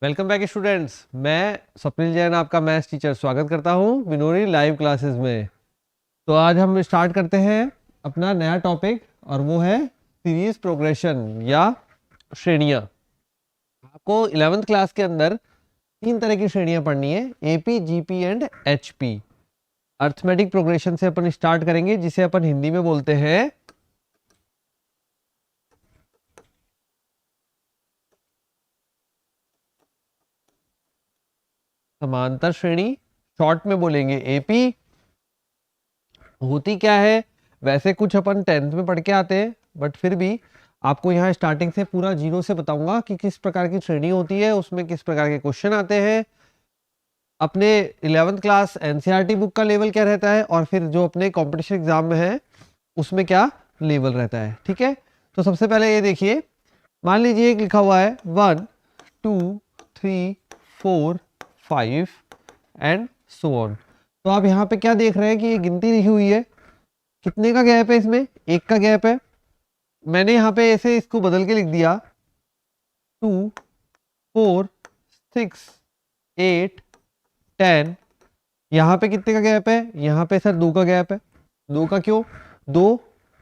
Welcome back students. मैं स्वप्निल जैन आपका maths teacher स्वागत करता हूं विनोरी लाइव क्लासेस में। तो आज हम स्टार्ट करते हैं अपना नया टॉपिक और वो है सीरीज प्रोग्रेशन या श्रेणियां। आपको 11th क्लास के अंदर तीन तरह की श्रेणियां पढ़नी है, AP, GP and HP. Arithmetic progression से अपन स्टार्ट करेंगे जिसे अपन हिंदी में बोलते हैं समांतर श्रेणी, शॉर्ट में बोलेंगे एपी। होती क्या है, वैसे कुछ अपन 10th में पढ़ के आते हैं, बट फिर भी आपको यहाँ स्टार्टिंग से पूरा जीरो से बताऊंगा कि किस प्रकार की श्रेणी होती है, उसमें किस प्रकार के क्वेश्चन आते हैं, अपने 11th क्लास एनसीईआरटी बुक का लेवल क्या रहता है और फिर जो अपने कंपटीशन एग्जाम में है उसमें क्या लेवल रहता है। ठीक है, तो सबसे पहले ये देखिए, मान लीजिए एक लिखा हुआ है 1 2 3 4 5 एंड सो ऑन। तो आप यहाँ पे क्या देख रहे हैं कि ये गिनती लिखी हुई है, कितने का गैप है इसमें, एक का गैप है। मैंने यहाँ पे ऐसे इसको बदल के लिख दिया 2 4 6 8 10। यहाँ पे कितने का गैप है, यहाँ पे सर 2 का गैप है। 2 का क्यों, 2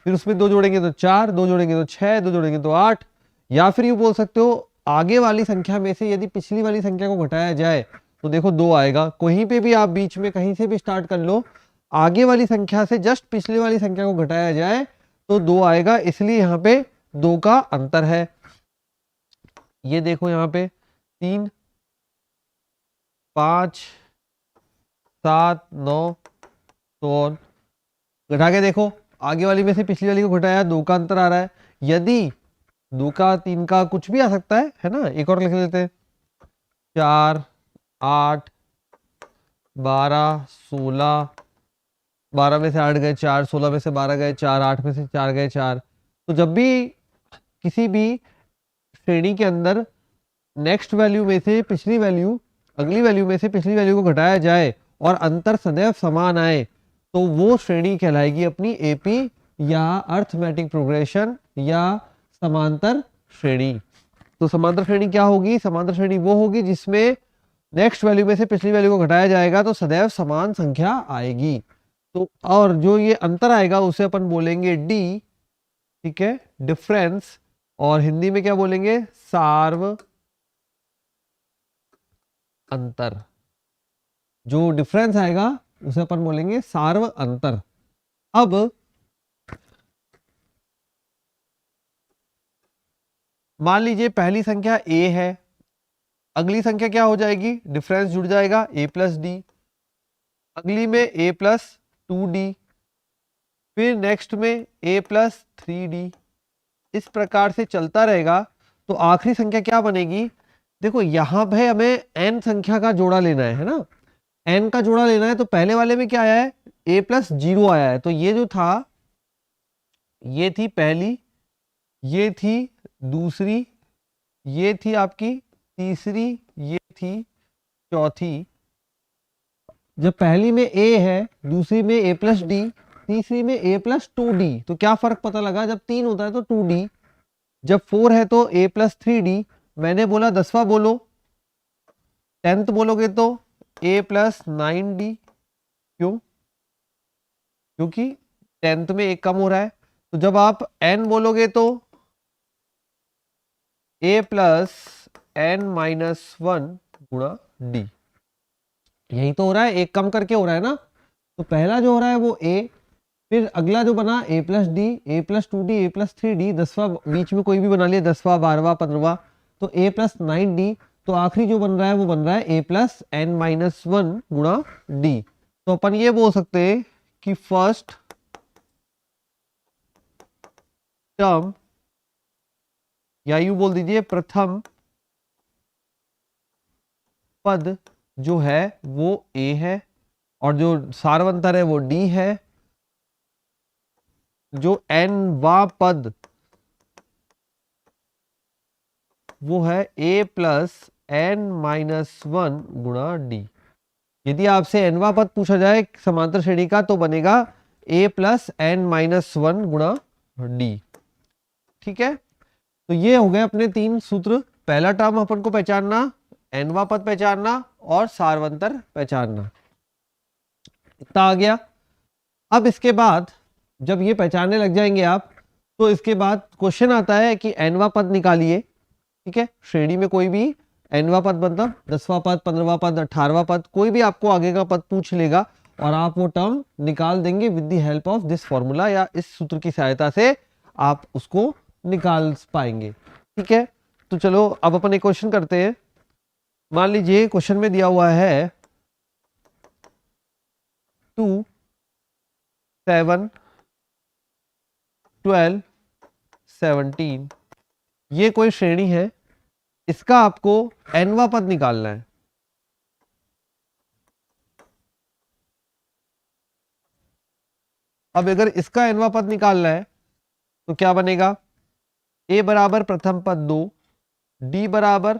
फिर उसमें 2 जोड़ेंगे तो 4, 2 जोड़ेंगे तो 6, 2 जोड़ेंगे तो 8। या फिर ये बोल सकते हो आगे वाली संख्या में से यदि पिछली वाली संख्या को घटाया जाए तो देखो 2 आएगा। कहीं पे भी आप बीच में कहीं से भी स्टार्ट कर लो, आगे वाली संख्या से जस्ट पिछली वाली संख्या को घटाया जाए तो 2 आएगा, इसलिए यहाँ पे 2 का अंतर है। ये देखो यहाँ पे 3 5 7 9 तो घटा के देखो, आगे वाली में से पिछली वाली को घटाया, 2 का अंतर आ रहा है। यदि 2 का 3 का कुछ भी आ सकता है ना, एक और लिख लेते हैं 4 8 12 16, 12 में से 8 गए 4, 16 में से 12 गए 4, 8 में से 4 गए 4। तो जब भी किसी भी श्रेणी के अंदर नेक्स्ट वैल्यू में से पिछली वैल्यू, अगली वैल्यू में से पिछली वैल्यू को घटाया जाए और अंतर सदैव समान आए तो वो श्रेणी कहलाएगी अपनी एपी या अर्थमेटिक प्रोग्रेशन या समांतर श्रेणी। तो समांतर श्रेणी क्या होगी, समांतर श्रेणी वो होगी जिसमें नेक्स्ट वैल्यू में से पिछली वैल्यू को घटाया जाएगा तो सदैव समान संख्या आएगी। तो और जो ये अंतर आएगा उसे अपन बोलेंगे डी। ठीक है, डिफरेंस, और हिंदी में क्या बोलेंगे, सार्व अंतर। जो डिफरेंस आएगा उसे अपन बोलेंगे सार्व अंतर। अब मान लीजिए पहली संख्या a है, अगली संख्या क्या हो जाएगी, डिफरेंस जुड़ जाएगा a प्लस डी, अगली में a प्लस 2d, फिर नेक्स्ट में a प्लस 3d। इस प्रकार से चलता रहेगा तो आखिरी संख्या क्या बनेगी। देखो यहाँ पे हमें n संख्या का जोड़ा लेना है ना, n का जोड़ा लेना है। तो पहले वाले में क्या आया है, a प्लस 0 आया है। तो ये जो था, ये थी पहली, ये थी दूसरी, ये थी आपकी तीसरी, ये थी चौथी। जब पहली में a है, दूसरी में a प्लस डी, तीसरी में a प्लस 2d, तो क्या फर्क पता लगा, जब 3 होता है तो 2d, जब 4 है तो a प्लस 3d। मैंने बोला 10वां बोलो, 10th बोलोगे तो a प्लस 9d। क्यों, क्योंकि 10th में एक कम हो रहा है। तो जब आप n बोलोगे तो a प्लस n माइनस 1 गुणा डी। यही तो हो रहा है, एक कम करके हो रहा है ना। तो पहला जो हो रहा है वो a, फिर अगला जो बना a plus D, a plus 2d, a plus 3d, 10वां बीच में कोई भी बना लिया, 10वां 12वां 15वां, तो a प्लस 9d। तो आखिरी जो बन रहा है वो बन रहा है a प्लस n माइनस 1 गुणा डी। तो अपन ये बोल सकते हैं कि फर्स्ट टर्म, या यूं बोल दीजिए प्रथम पद जो है वो a है, और जो सार्वंतर है वो d है। जो n वा पद वो है a प्लस n माइनस 1 गुणा डी। यदि आपसे nवा पद पूछा जाए समांतर श्रेणी का तो बनेगा a प्लस n माइनस 1 गुणा डी। ठीक है, तो ये हो गए अपने तीन सूत्र। पहला टर्म अपन को पहचानना nवां पद पहचानना और सारवंतर पहचानना। इतना आ गया। अब इसके बाद जब ये पहचानने लग जाएंगे आप, तो इसके बाद क्वेश्चन आता है कि nवां पद निकालिए। ठीक है, श्रेणी में कोई भी nवां पद मतलब 10वां पद, 15वां पद, 18वां पद, कोई भी आपको आगे का पद पूछ लेगा और आप वो टर्म निकाल देंगे with the help of this formula, या इस सूत्र की सहायता से आप उसको निकाल पाएंगे। ठीक है, तो चलो अब अपन एक क्वेश्चन करते हैं। मान लीजिए क्वेश्चन में दिया हुआ है 2, 7, 12, 17, ये कोई श्रेणी है, इसका आपको nवां पद निकालना है। अब अगर इसका nवां पद निकालना है तो क्या बनेगा? a बराबर प्रथम पद 2, d बराबर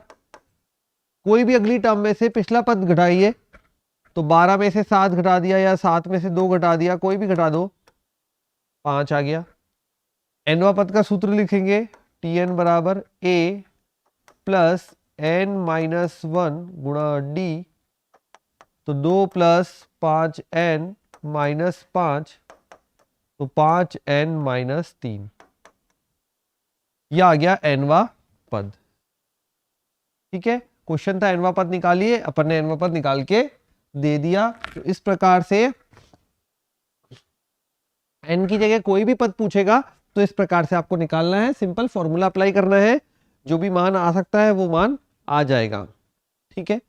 कोई भी अगली टर्म में से पिछला पद घटाइए, तो 12 में से 7 घटा दिया या 7 में से 2 घटा दिया, कोई भी घटा दो, 5 आ गया। nवां पद का सूत्र लिखेंगे tn बराबर a प्लस n-1 गुणा d, तो 2 प्लस 5n-5, तो 5n-3, यह आ गया nवां पद। ठीक है, क्वेश्चन था nवां पद निकालिए, अपन ने nवां पद निकाल के दे दिया। तो इस प्रकार से n की जगह कोई भी पद पूछेगा तो इस प्रकार से आपको निकालना है, सिंपल फॉर्मूला अप्लाई करना है, जो भी मान आ सकता है वो मान आ जाएगा। ठीक है,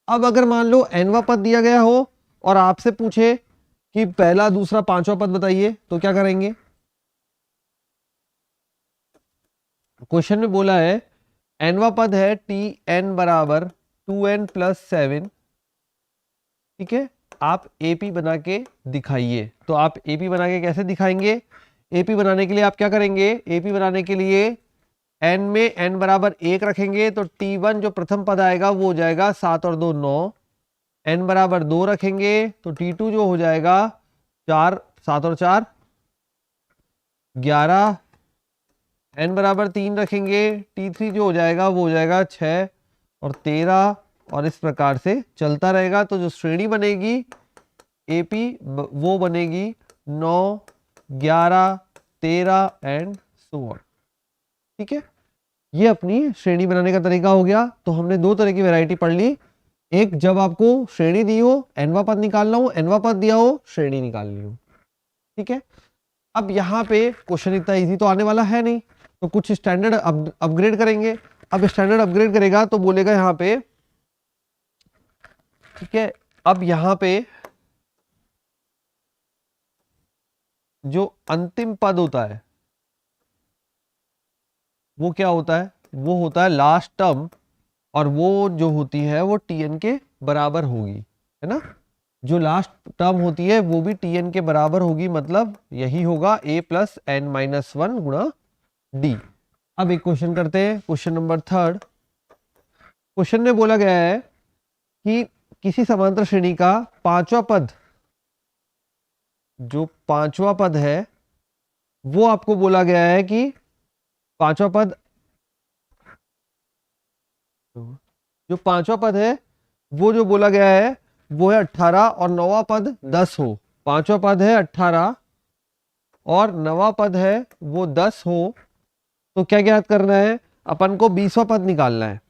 अब अगर मान लो nवां पद दिया गया हो और आपसे पूछे कि पहला, दूसरा, पांचवा पद बताइए, तो क्या करेंगे? क्वेश्चन में बोला है nवां पद है tn बराबर 2n + 7। ठीक है, आप AP बना के दिखाइए। तो आप AP बना के कैसे दिखाएंगे? AP बनाने के लिए आप क्या करेंगे? AP बनाने के लिए n में n बराबर 1 रखेंगे, तो t1 जो प्रथम पद आएगा वो हो जाएगा 7 और 2 9, n बराबर 2 रखेंगे तो t2 जो हो जाएगा 4, 7 और 4 11, n बराबर 3 रखेंगे, t3 जो हो जाएगा वो हो जाएगा 6 और 13, और इस प्रकार से चलता रहेगा। तो जो श्रेणी बनेगी AP वो बनेगी 9, 11, 13 एंड सो ऑन। ठीक है, ये अपनी श्रेणी बनाने का तरीका हो गया। तो हमने दो तरह की वैरायटी पढ़ ली, एक जब आपको श्रेणी दी हो, nवां पद निकालना हो, nवां पद दिया हो, श्रेणी निकालनी हो। ठीक है, अब यहाँ पे क्वेश्चन इतना इजी तो आने वाला है नहीं, तो कुछ स्टैंडर्ड अपग्रेड करेंगे। अब स्टैंडर्ड अपग्रेड करेगा तो बोलेगा यहाँ पे, ठीक है, अब यहाँ पे जो अंतिम पद होता है वो क्या होता है? वो होता है लास्ट टर्म, और वो जो होती है वो tn के बराबर होगी, है ना। जो लास्ट टर्म होती है वो भी tn के बराबर होगी, मतलब यही होगा a + n-1 गुणा d। अब एक क्वेश्चन करते हैं, क्वेश्चन नंबर 3। क्वेश्चन में बोला गया है कि किसी समांतर श्रेणी का पांचवा पद, जो पांचवा पद है वो आपको बोला गया है कि पांचवा पद, जो पांचवा पद है वो जो बोला गया है वो है 18 और नौवां पद 10 हो। पांचवा पद है 18 और नौवां पद है वो 10 हो, तो क्या ज्ञात करना है? अपन को 20वां पद निकालना है।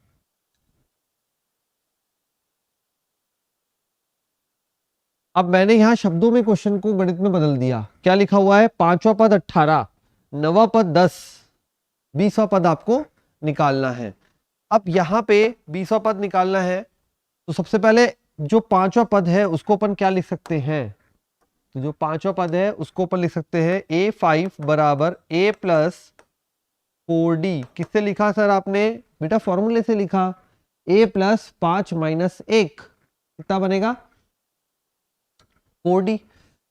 अब मैंने यहां शब्दों में क्वेश्चन को गणित में बदल दिया। क्या लिखा हुआ है? पांचवा पद 18, नौवां पद 10, 20वां पद आपको निकालना है। अब यहाँ पे 20वां पद निकालना है, तो सबसे पहले जो पांचवा पद है उसको अपन क्या लिख सकते हैं? तो जो पांचवा पद है उसको अपन लिख सकते हैं a5 बराबर a + 4d। किससे लिखा सर आपने? बेटा फॉर्मूले से लिखा, a + 5 - 1 कितना बनेगा? 4d।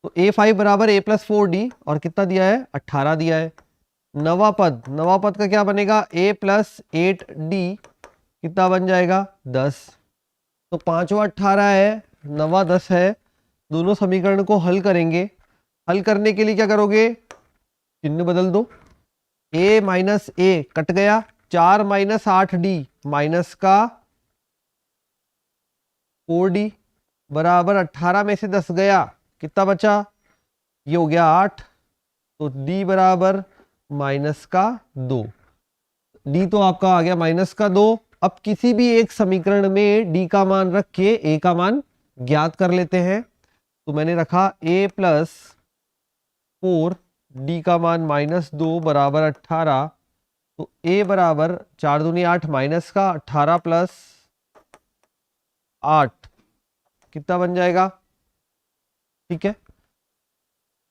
तो a5 बराबर a + 4d, और कितना दिया है? 18 दिया है। नवा पद का क्या बनेगा? a + 8d, कितना बन जाएगा? 10। तो पांचवा 18 है, नवा 10 है। दोनों समीकरण को हल करेंगे। हल करने के लिए क्या करोगे? चिन्ह बदल दो, a - a कट गया, 4 - 8d माइनस का 4d बराबर 18 में से 10 गया, कितना बचा, ये हो गया 8, तो d बराबर माइनस का 2, d तो आपका आ गया माइनस का 2। अब किसी भी एक समीकरण में d का मान रख के a का मान ज्ञात कर लेते हैं। तो मैंने रखा a प्लस 4 d का मान माइनस 2 बराबर 18, तो a बराबर 4 दूनी 8 माइनस का 18 प्लस 8 कितना बन जाएगा, ठीक है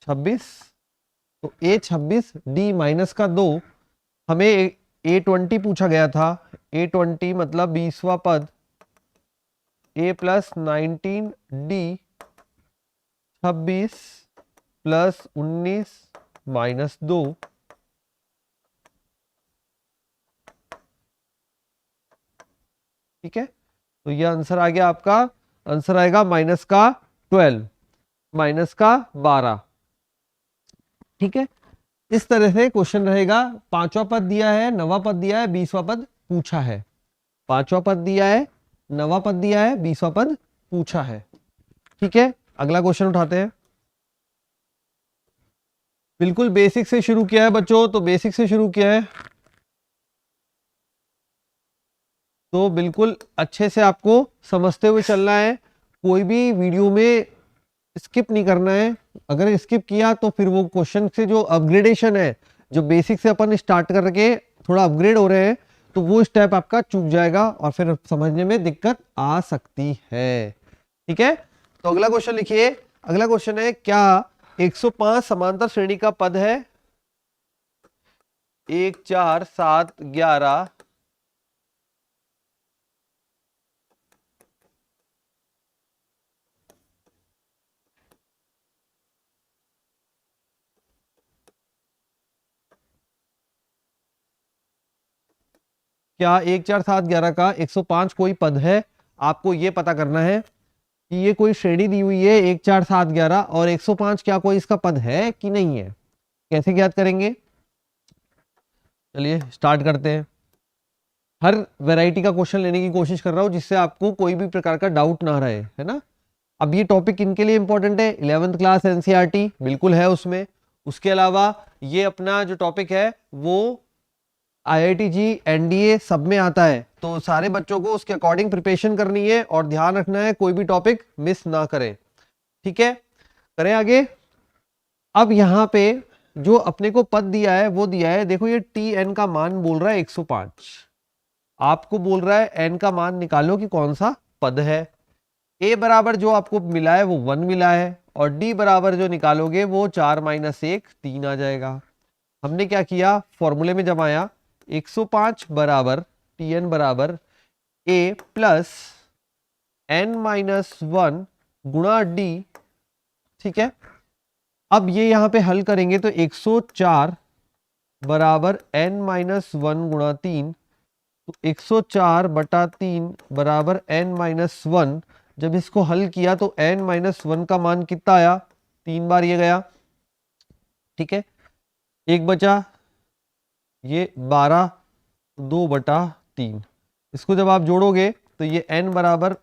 26। तो a 26 d माइनस का 2, हमें a20 पूछा गया था, a20 मतलब 20वां पद, a plus 19 d 26 plus 19 minus 2, ठीक है। तो ये आंसर आ गया आपका, आंसर आएगा माइनस का 12, माइनस का 12, ठीक है। इस तरह से क्वेश्चन रहेगा। 5वां पद दिया है, 9वां पद दिया है, 20वां पद पूछा है। 5वां पद दिया है, 9वां पद दिया है, 20वां पद पूछा है, ठीक है। अगला क्वेश्चन उठाते हैं। बिल्कुल बेसिक से शुरू किया है बच्चों, तो बेसिक से शुरू किया है तो बिल्कुल अच्छे से आपको समझते हुए चलना है। कोई भी वीडियो में स्किप नहीं करना है। अगर स्किप किया तो फिर वो क्वेश्चन से जो अपग्रेडेशन है, जो बेसिक से अपन स्टार्ट करके थोड़ा अपग्रेड हो रहे हैं, तो वो स्टेप आपका चूक जाएगा और फिर समझने में दिक्कत आ सकती है, ठीक है। तो अगला क्वेश्चन लिखिए। अगला क्वेश्चन है, क्या 105 समांतर श्रेणी का पद है? 1 4 7 11 क्या 1 4 7 11 का 105 कोई पद है? आपको ये पता करना है कि ये कोई श्रेणी दी हुई है 1 4 7 11 और 105 क्या कोई इसका पद है कि नहीं है। कैसे ज्ञात करेंगे? चलिए स्टार्ट करते हैं। हर वैरायटी का क्वेश्चन लेने की कोशिश कर रहा हूं जिससे आपको कोई भी प्रकार का डाउट ना रहे, है ना। अब ये टॉपिक इनके लिए इंपॉर्टेंट है, 11th क्लास एनसीईआरटी बिल्कुल है उसमें। उसके अलावा ये अपना जो टॉपिक है वो आईआईटी जी एनडीए सब में आता है, तो सारे बच्चों को उसके अकॉर्डिंग प्रिपरेशन करनी है और ध्यान रखना है कोई भी टॉपिक मिस ना करें, ठीक है। करें आगे। अब यहाँ पे जो अपने को पद दिया है वो दिया है, देखो ये टी एन का मान बोल रहा है 105, आपको बोल रहा है एन का मान निकालो कि कौन सा पद है। ए बराबर जो आपको मिला है वो 1 मिला है और डी बराबर जो निकालोगे वो 4 माइनस 1 3 आ जाएगा। हमने क्या किया, फॉर्मूले में जमाया, 105 बराबर टी एन बराबर ए प्लस एन माइनस 1 गुणा डी, ठीक है। अब ये यहां पे हल करेंगे तो 104 बराबर एन माइनस 1 गुणा 3, तो 104 बटा 3 बराबर एन माइनस 1। जब इसको हल किया तो एन माइनस 1 का मान कितना आया, 3 बार ये गया, ठीक है। एक बचा, ये 12 2 बटा 3, इसको जब आप जोड़ोगे तो ये n बराबर,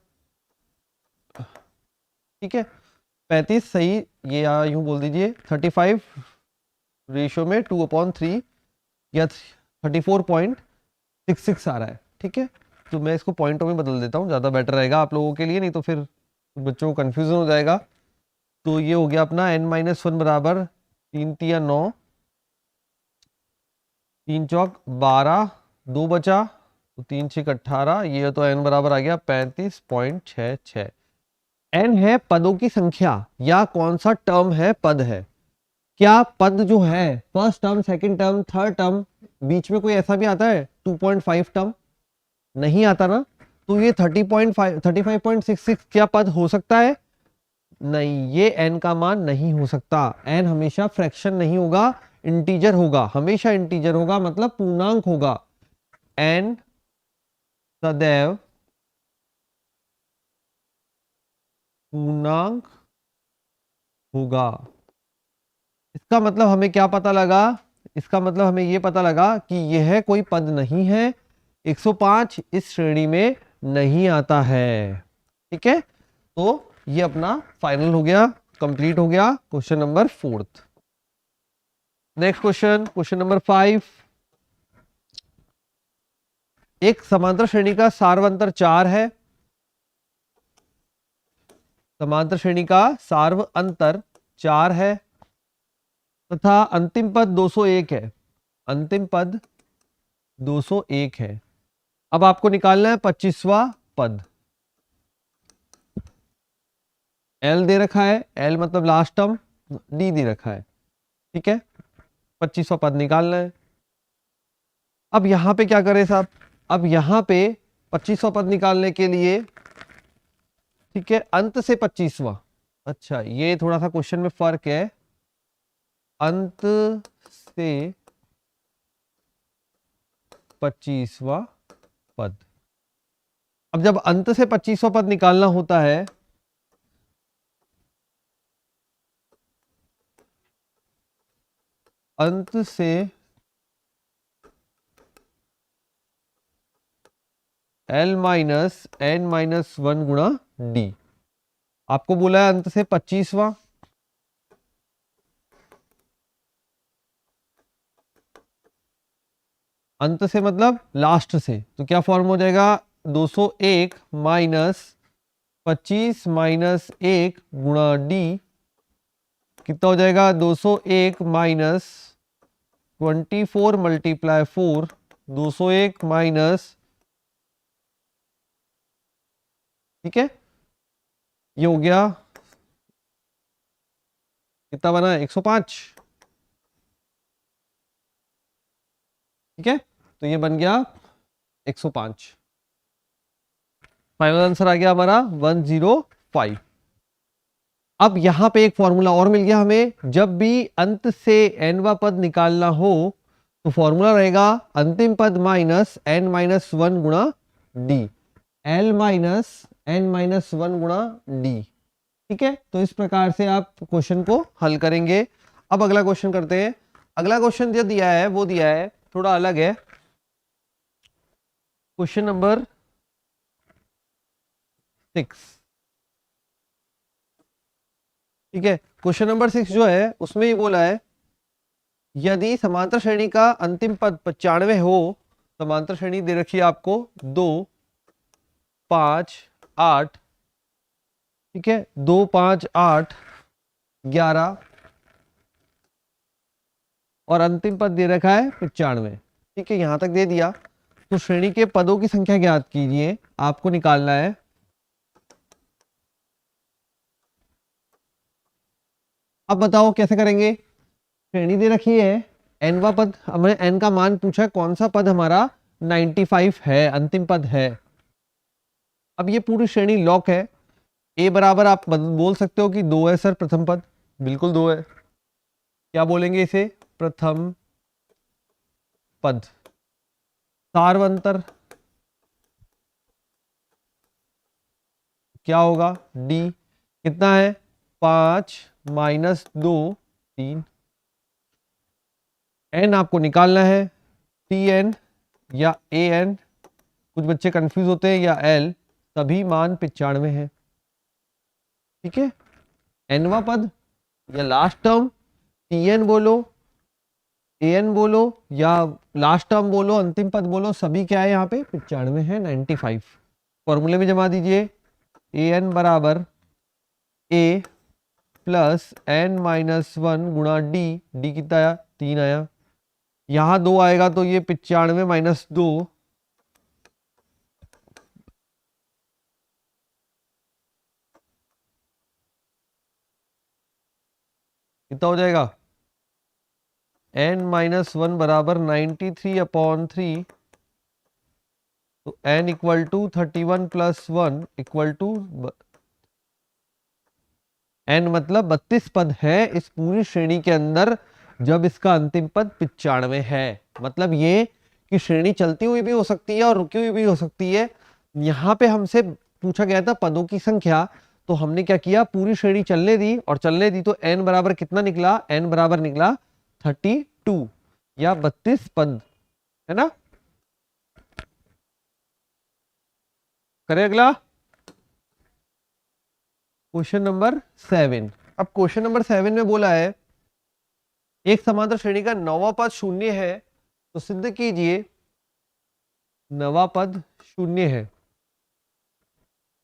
ठीक है 35, सही, ये यूं बोल दीजिए 35 रेशियो में 2/3 या 34.66 आ रहा है, ठीक है। तो मैं इसको पॉइंटों में बदल देता हूँ, ज़्यादा बेटर रहेगा आप लोगों के लिए, नहीं तो फिर बच्चों को कन्फ्यूजन हो जाएगा। तो ये हो गया अपना n-1 बराबर 3 तिया 9, 3 चौक 12, 2 बचा तो 3 6 18, ये तो n बराबर आ गया 35.66। n है पदों की संख्या या कौन सा टर्म है, पद है। क्या पद जो है first term, second term, third term, बीच में कोई ऐसा भी आता है 2.5 टर्म? नहीं आता ना। तो ये 35.66 क्या पद हो सकता है? नहीं, ये n का मान नहीं हो सकता। n हमेशा फ्रैक्शन नहीं होगा, इंटीजर होगा, हमेशा इंटीजर होगा, मतलब पूर्णांक होगा। n सदैव पूर्णांक होगा। इसका मतलब हमें क्या पता लगा, इसका मतलब हमें यह पता लगा कि यह कोई पद नहीं है, 105 इस श्रेणी में नहीं आता है, ठीक है, तो ये अपना फाइनल हो गया, कंप्लीट हो गया question number 4। Next question, question number 5। एक समांतर श्रेणी का सार्वअंतर 4 है। समांतर श्रेणी का सार्वअंतर 4 है तथा अंतिम पद 201 है। अंतिम पद 201 है। अब आपको निकालना है 25वां पद। L दे रखा है, L मतलब लास्ट टर्म, D दे रखा है, ठीक है। 25वां पद निकालना है। अब यहां पे क्या करें साहब, अब यहां पे 25वां पद निकालने के लिए, ठीक है, अंत से 25वां, अच्छा ये थोड़ा सा क्वेश्चन में फर्क है, अंत से 25वां पद। अब जब अंत से 25वां पद निकालना होता है, अंत से L माइनस N माइनस 1 गुणा D। आपको बोला है अंत से 25वां, अंत से मतलब लास्ट से, तो क्या फॉर्म हो जाएगा, 201 माइनस 25 माइनस 1 गुणा D, कितना हो जाएगा, 201 माइनस 24 मल्टीप्लाई 4, 201 माइनस, ठीक है, ये हो गया, कितना बना, 105, ठीक है, तो ये बन गया 105। फाइनल आंसर आ गया हमारा 105। अब यहां पे एक फॉर्मूला और मिल गया हमें, जब भी अंत से nवा पद निकालना हो तो फॉर्मूला रहेगा अंतिम पद माइनस n माइनस 1 गुणा d, L minus n minus 1 गुणा d, ठीक है। तो इस प्रकार से आप क्वेश्चन को हल करेंगे। अब अगला क्वेश्चन करते हैं। अगला क्वेश्चन जो दिया है वो दिया है थोड़ा अलग है, क्वेश्चन नंबर 6, ठीक है। क्वेश्चन नंबर 6 जो है उसमें ये बोला है, यदि समांतर श्रेणी का अंतिम पद 95 हो, समांतर श्रेणी दे रखी है आपको 2 5 8, ठीक है, 2 5 8 11 और अंतिम पद दे रखा है 95, ठीक है, यहां तक दे दिया। तो श्रेणी के पदों की संख्या ज्ञात कीजिए, आपको निकालना है। अब बताओ कैसे करेंगे। श्रेणी दे रखी है, nवा पद, हमने n का मान पूछा, कौन सा पद हमारा 95 है, अंतिम पद है। अब ये पूरी श्रेणी लॉक है। a बराबर आप बोल सकते हो कि 2 है सर प्रथम पद, बिल्कुल 2 है। क्या बोलेंगे इसे, प्रथम पद। सार्वंतर क्या होगा, d कितना है, 5 माइनस 2 3, n आपको निकालना है, tn या an, कुछ बच्चे कंफ्यूज होते हैं, या l, सभी मान 95 है, ठीक है। nवा पद या लास्ट टर्म, tn बोलो, an बोलो, या लास्ट टर्म बोलो, अंतिम पद बोलो, सभी क्या है यहाँ पे 95 है, 95। फॉर्मूले में जमा दीजिए, an बराबर a प्लस n माइनस 1 गुणा d, d कितना आया, 3 आया, यहां 2 आएगा तो ये 95 माइनस 2, कितना हो जाएगा, n माइनस 1 बराबर 93/3, तो n equal to 31 plus 1 equal to n मतलब 32 पद है इस पूरी श्रेणी के अंदर, जब इसका अंतिम पद 95 है। मतलब ये कि श्रेणी चलती हुई भी हो सकती है और रुकी हुई भी हो सकती है। यहाँ पे हमसे पूछा गया था पदों की संख्या, तो हमने क्या किया, पूरी श्रेणी चलने दी, और चलने दी तो n बराबर कितना निकला, n बराबर निकला 32 या 32 पद, है ना। करें अगला, क्वेश्चन नंबर 7। अब क्वेश्चन नंबर 7 में बोला है एक समांतर श्रेणी का नौवां पद शून्य है तो सिद्ध कीजिए नवा पद शून्य है।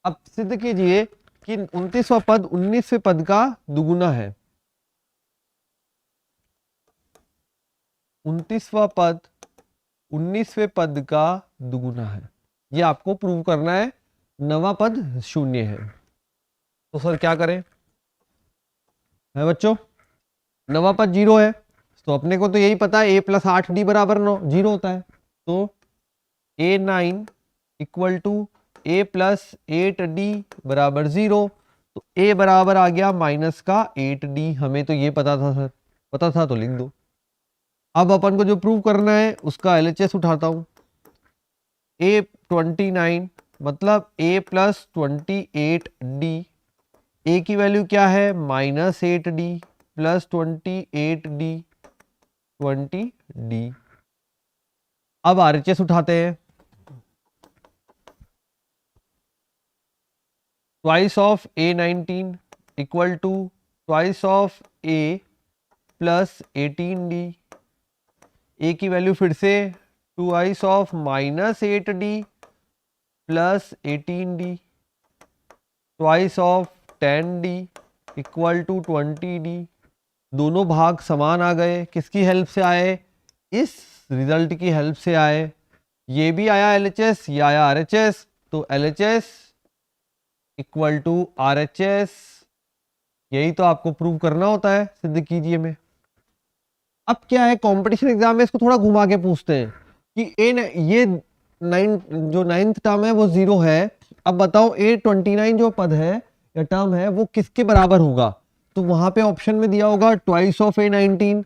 अब सिद्ध कीजिए कि 29वां पद 19वें पद का दुगुना है। 29वां पद 19वें पद का दुगुना है, ये आपको प्रूव करना है। नवा पद शून्य है तो सर क्या करें है बच्चों? नवा पद 0 है तो अपने को तो यही पता है a + 8d बराबर 0 होता है। तो a9 equal to a + 8d बराबर 0। तो a बराबर आ गया -8d। हमें तो ये पता था सर, पता था तो लिख दो। अब अपन को जो प्रूव करना है उसका LHS उठाता हूं। a29 मतलब a + 28d। a की वैल्यू क्या है -8d + 28d 20d। अब RHS उठाते हैं। Twice of a19 equal to twice of a + 18d। a की वैल्यू फिर से twice of -8d + 18d twice of 10d equal to 20d। दोनों भाग समान आ गए। किसकी हेल्प से आए? इस रिजल्ट की हेल्प से आए। ये भी आया LHS, ये आया RHS। तो LHS इक्वल टू RHS। यही तो आपको प्रूव करना होता है सिद्ध कीजिए में। अब क्या है, कंपटीशन एग्जाम में इसको थोड़ा घुमा के पूछते हैं कि ये 9th टर्म है वो 0 है। अब बताओ a29 जो पद है या टर्म है वो किसके बराबर होगा? तो वहां पे ऑप्शन में दिया होगा ट्वाइस ऑफ a19,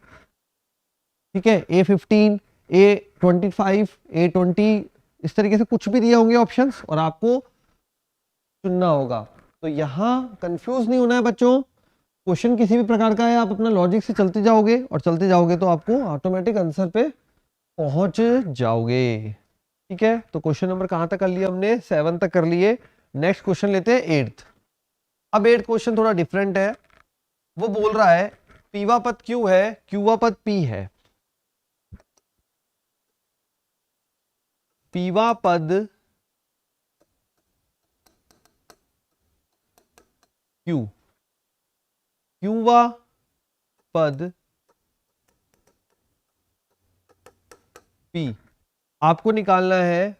ठीक है, a15, a25, a20, इस तरीके से कुछ भी दिए होंगे ऑप्शंस और आपको चुनना होगा। तो यहाँ कंफ्यूज नहीं होना है बच्चों। क्वेश्चन किसी भी प्रकार का है, आप अपना लॉजिक से चलते जाओगे और चलते जाओगे तो आपको ऑटोमेटिक आंसर पे पहुंच जाओगे। ठीक है, तो क्वेश्चन नंबर कहां तक कर लिया हमने? 7 तक कर लिए। नेक्स्ट क्वेश्चन लेते हैं 8th। अब 8th क्वेश्चन थोड़ा डिफरेंट है। वो बोल रहा है पीवा पद क्यू है, क्यूवा पद पी है। पीवा पद क्यू, क्यूवा पद पी आपको निकालना है।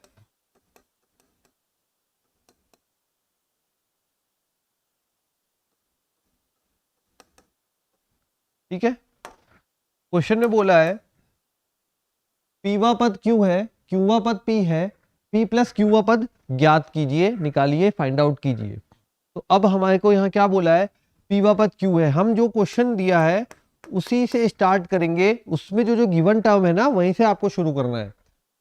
ठीक है, क्वेश्चन में बोला है पीवा पद क्यू है, क्यूवा पद पी है, पी प्लस क्यूवा पद ज्ञात कीजिए, निकालिए, फाइंड आउट कीजिए। तो अब हमारे को यहाँ क्या बोला है? पीवा पद क्यू है। हम जो क्वेश्चन दिया है उसी से स्टार्ट करेंगे, उसमें जो गिवन टर्म है ना वहीं से आपको शुरू करना है।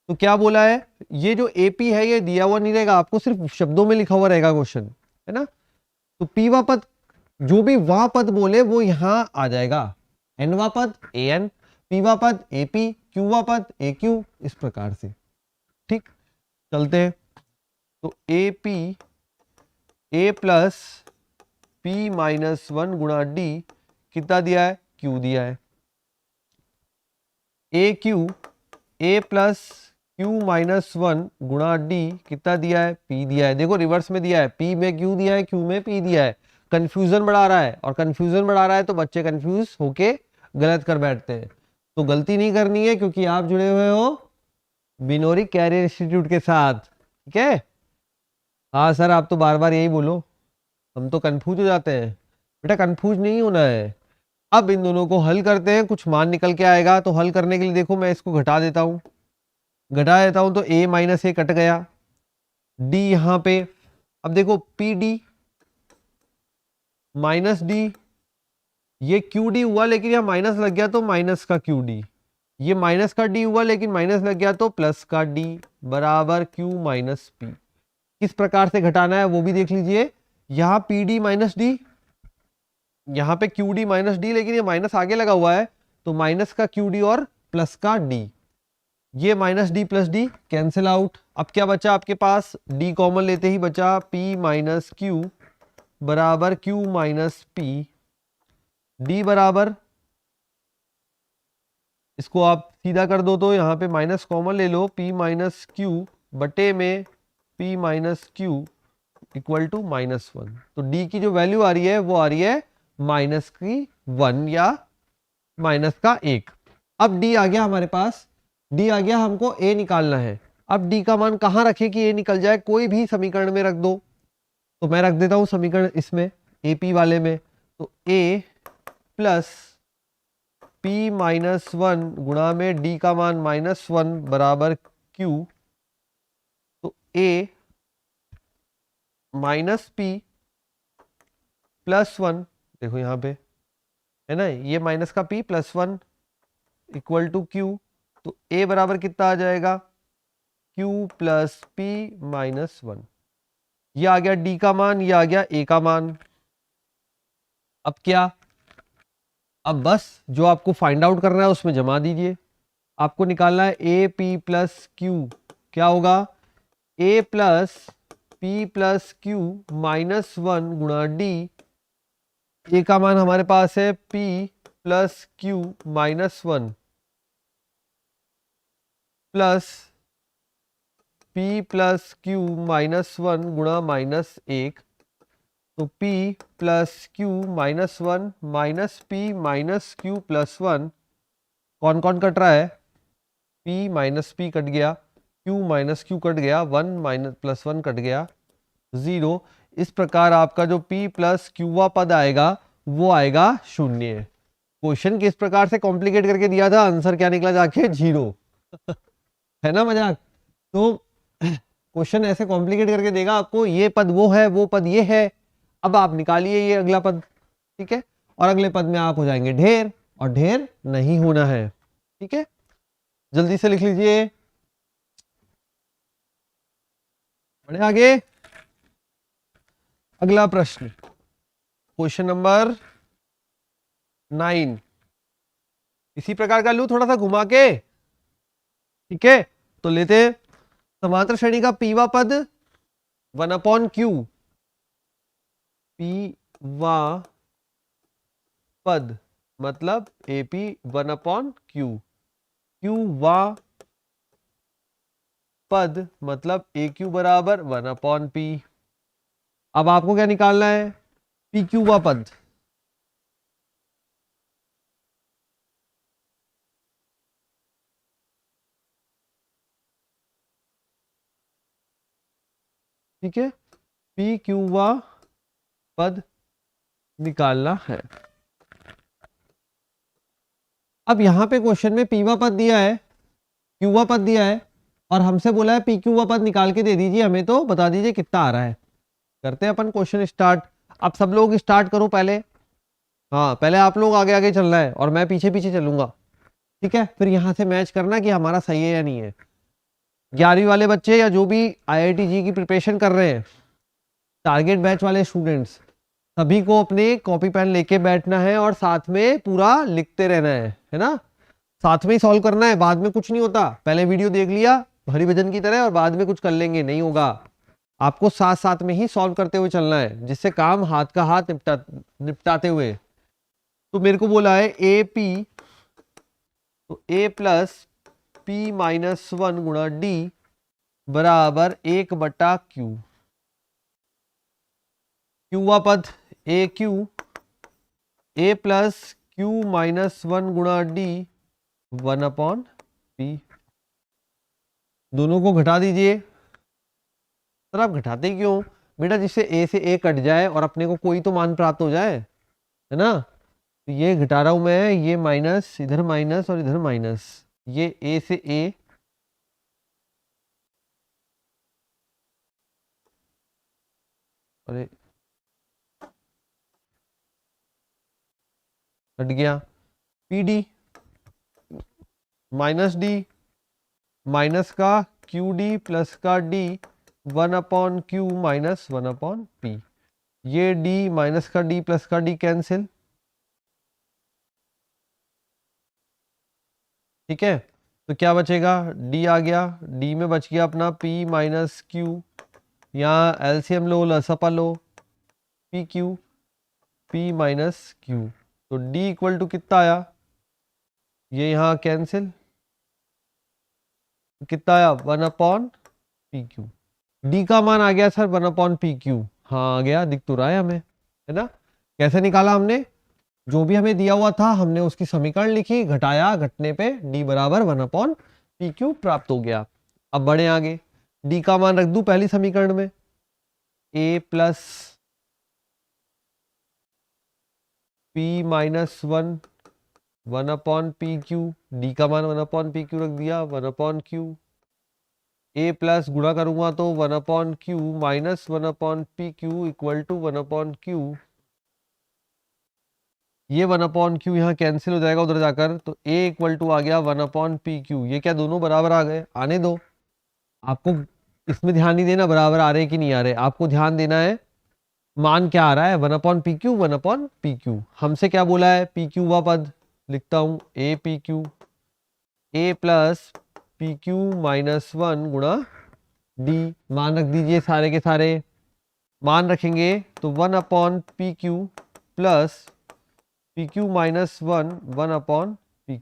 तो क्या बोला है? ये जो एपी है ये दिया हुआ नहीं रहेगा, आपको सिर्फ शब्दों में लिखा हुआ रहेगा क्वेश्चन, है ना। तो पीवा पद जो भी वह पद बोले वो यहां आ जाएगा। एनवा पद एन, पीवा पद एपी, क्यूवा पद ए क्यू, इस प्रकार से। ठीक, चलते हैं। तो एपी ए प्लस पी -1 गुणा डी कितना दिया है? क्यू दिया है। ए क्यू ए प्लस क्यू -1 गुणा डी कितना दिया है? पी दिया है। देखो रिवर्स में दिया है, पी में क्यू दिया है, क्यू में पी दिया है। कंफ्यूजन बढ़ा रहा है, और कंफ्यूजन बढ़ा रहा है तो बच्चे कंफ्यूज होके गलत कर बैठते हैं। तो गलती नहीं करनी है क्योंकि आप जुड़े हुए हो बिनोरी कैरियर इंस्टीट्यूट के साथ। ठीक है, हाँ सर आप तो बार बार यही बोलो, हम तो कंफ्यूज हो जाते हैं। बेटा कंफ्यूज नहीं होना है। अब इन दोनों को हल करते हैं, कुछ मान निकल के आएगा। तो हल करने के लिए देखो मैं इसको घटा देता हूं, तो a - a कट गया, d यहां पे। अब देखो पी डी माइनस डी, ये क्यू डी हुआ लेकिन यहाँ माइनस लग गया तो माइनस का क्यू डी, ये माइनस का डी हुआ लेकिन माइनस लग गया तो प्लस का डी बराबर क्यू माइनस पी। किस प्रकार से घटाना है वो भी देख लीजिए। यहाँ पी डी माइनस डी, यहाँ पे क्यू डी माइनस डी, लेकिन ये माइनस आगे लगा हुआ है तो माइनस का क्यू डी और प्लस का डी, ये minus D plus D cancel out. अब क्या बचा आपके पास? डी कॉमन लेते ही बचा पी माइनस क्यू बराबर Q माइनस पी, डी बराबर, इसको आप सीधा कर दो तो यहाँ पे माइनस कॉमन ले लो, P माइनस क्यू बटे में P minus Q equal to -1। तो D की जो वैल्यू आ रही है वो आ रही है -1 या -1। अब D आ गया हमारे पास, D आ गया, हमको A निकालना है। अब D का मान कहाँ रखे कि A निकल जाए, कोई भी समीकरण में रख दो। तो मैं रख देता हूं समीकरण इसमें AP वाले में, तो A प्लस P -1 गुणा में D का मान -1 बराबर Q, तो A माइनस पी प्लस 1, देखो यहाँ पे है ना, ये माइनस का P plus 1 equal to Q, तो A बराबर कितना आ जाएगा, Q प्लस P माइनस 1। ये आ गया D का मान, ये आ गया A का मान। अब क्या, अब बस जो आपको फाइंड आउट करना है उसमें जमा दीजिए। आपको निकालना है ए पी प्लस क्यू, क्या होगा, ए प्लस पी प्लस क्यू -1 गुणा डी। ए का मान हमारे पास है P plus Q -1 plus P plus Q -1 गुणा -1, तो P plus Q -1 minus P minus Q plus 1, कौन कौन कट रहा है, P माइनस P कट गया, Q माइनस Q कट गया, 1 माइनस प्लस 1 कट गया, 0। इस प्रकार आपका जो P प्लस क्यूवा पद आएगा वो आएगा 0। क्वेश्चन किस प्रकार से कॉम्प्लिकेट करके दिया था, आंसर क्या निकला जाके 0। है ना मजाक। तो क्वेश्चन ऐसे कॉम्प्लिकेट करके देगा आपको, ये पद वो है, वो पद ये है, अब आप निकालिए ये अगला पद, ठीक है, और अगले पद में आप हो जाएंगे ढेर, और ढेर नहीं होना है, ठीक है। जल्दी से लिख लीजिए, बढ़े आगे। अगला प्रश्न, क्वेश्चन नंबर 9, इसी प्रकार का लू थोड़ा सा घुमा के, ठीक है। तो लेते समांतर श्रेणी का पीवा पद 1/q, पीवा पद मतलब AP 1/q, क्यूवा पद मतलब AQ बराबर 1/p। अब आपको क्या निकालना है, PQ वा पद, ठीक है, PQ वा पद निकालना है। अब यहां पे क्वेश्चन में पीवा पद दिया है, क्यूवा पद दिया है, और हमसे बोला है PQ वा पद निकाल के दे दीजिए हमें, तो बता दीजिए कितना आ रहा है। करते हैं अपन क्वेश्चन स्टार्ट। अब सब लोग स्टार्ट करो पहले, हाँ पहले आप लोग आगे आगे चलना है और मैं पीछे पीछे चलूंगा, ठीक है। फिर यहां से मैच करना कि हमारा सही है या नहीं है। 11वीं वाले बच्चे या जो भी IIT जी की प्रिपरेशन कर रहे हैं, टारगेट बैच वाले स्टूडेंट्स, सभी को अपने कॉपी पेन लेके बैठना है और साथ में पूरा लिखते रहना है ना, साथ में ही सॉल्व करना है, बाद में कुछ नहीं होता। पहले वीडियो देख लिया हरिभजन की तरह और बाद में कुछ कर लेंगे, नहीं होगा। आपको साथ साथ में ही सॉल्व करते हुए चलना है, जिससे काम हाथ का हाथ निपटाते हुए। तो मेरे को बोला है AP, तो A प्लस P -1 गुणा D बराबर 1/Q, क्यूवा पद AQ, A प्लस Q -1 गुणा D 1/P। दोनों को घटा दीजिए। सर आप घटाते क्यों बेटा, जिससे A से A कट जाए और अपने को कोई तो मान प्राप्त हो जाए, है ना। तो ये घटा रहा हूं मैं, ये माइनस, इधर माइनस और इधर माइनस, ये A से A, अरे कट गया, PD माइनस D माइनस का QD प्लस का D 1/Q माइनस 1/P। ये D माइनस का D प्लस का D कैंसिल, ठीक है। तो क्या बचेगा, D आ गया, D में बच गया अपना P माइनस Q, यहाँ LCM लो, लसपा लो, P Q P minus Q, तो डी इक्वल टू कितना आया, ये यहाँ कैंसिल, कितना आया 1 अपॉन पी क्यू। डी का मान आ गया सर 1 अपॉन पी क्यू, हाँ आ गया, दिख तो रहा है हमें, है ना। कैसे निकाला हमने, जो भी हमें दिया हुआ था हमने उसकी समीकरण लिखी, घटाया, घटने पे डी बराबर 1 अपॉन पी क्यू प्राप्त हो गया। अब बढ़े आगे, डी का मान रख दूं पहली समीकरण में, A plus P minus 1 upon P Q, D का मान 1 अपॉन पी क्यू रख दिया, 1 अपॉन क्यू, ए प्लस गुणा करूंगा तो 1 upon Q minus 1 upon P Q equal to 1 upon Q, ये 1 अपॉन क्यू यहाँ कैंसिल हो जाएगा उधर जाकर, तो ए इक्वल टू आ गया 1 अपॉन पी क्यू। ये क्या दोनों बराबर आ गए, आने दो, आपको इसमें ध्यान नहीं देना बराबर आ रहे कि नहीं आ रहे, आपको ध्यान देना है मान क्या आ रहा है, 1 upon P Q 1 upon P Q. हमसे क्या बोला है, पी क्यू व पद, लिखता हूं A P Q, A plus P Q minus 1 गुणा डी, मान रख दीजिए सारे के सारे, मान रखेंगे तो 1 upon P Q plus P Q minus 1 1 upon P